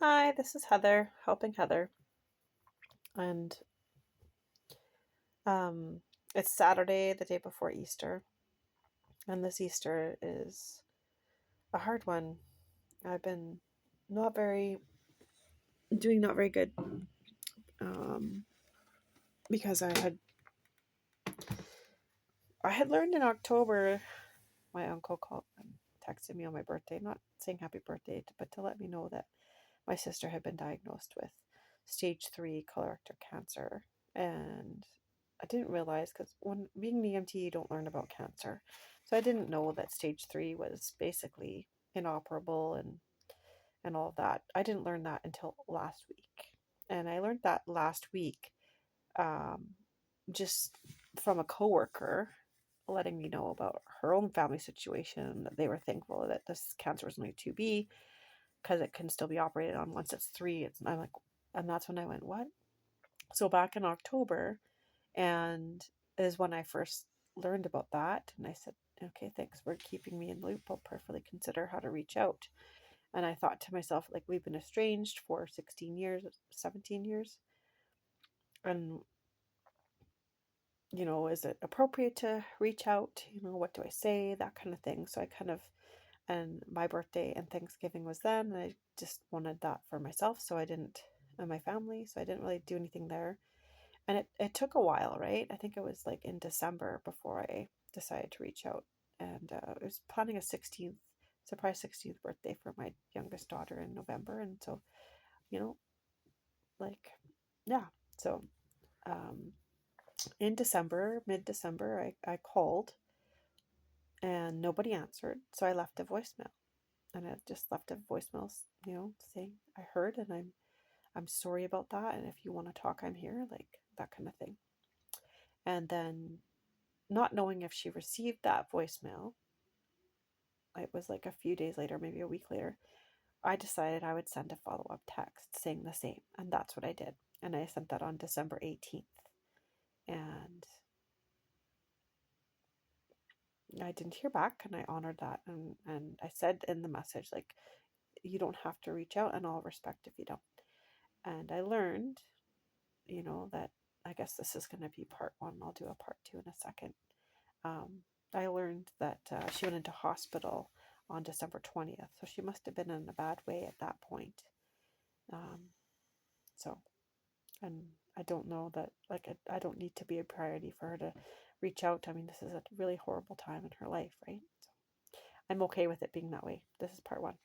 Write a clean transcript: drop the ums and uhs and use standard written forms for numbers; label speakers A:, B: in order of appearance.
A: Hi, this is Heather, helping Heather, and um, it's Saturday, the day before Easter, and this Easter is a hard one. I've been not very doing not very good um, because I had learned in October. My uncle called and texted me on my birthday, not saying happy birthday, but to let me know that my sister had been diagnosed with stage 3 colorectal cancer, and I didn't realize because when being an EMT, you don't learn about cancer. So I didn't know that stage 3 was basically inoperable and all of that. I didn't learn that until last week. And I learned that last week um, just from a coworker letting me know about her own family situation, that they were thankful that this cancer was only 2B because it can still be operated on once it's 3. I'm like, and that's when I went, what? So back in October, and is when I first learned about that. And I said, okay, thanks for keeping me in the loop. I'll prayerfully consider how to reach out. And I thought to myself, like, we've been estranged for 16 years, 17 years. And, is it appropriate to reach out? What do I say? That kind of thing. So I kind of, and my birthday and Thanksgiving was then. And I just wanted that for myself. So I didn't, and my family. So I didn't really do anything there. And it took a while, right? I think it was like in December before I decided to reach out. And I was planning a surprise 16th birthday for my youngest daughter in November. And so, you know, like, yeah. So um, in December, mid December, I called and nobody answered. So I left a voicemail, and I just left a voicemail, saying I heard and I'm sorry about that. And if you want to talk, I'm here, like that kind of thing. And then, not knowing if she received that voicemail, it was like a few days later, maybe a week later, I decided I would send a follow up text saying the same. And that's what I did. And I sent that on December 18th. And I didn't hear back, and I honored that. And I said in the message, like, you don't have to reach out, and I'll respect if you don't. And I learned, that I guess this is going to be part one. I'll do a part two in a second. I learned that she went into hospital on December 20th. So she must have been in a bad way at that point. Um, so, and I don't know that, like, I don't need to be a priority for her to reach out. I mean, this is a really horrible time in her life, right? So I'm okay with it being that way. This is part one.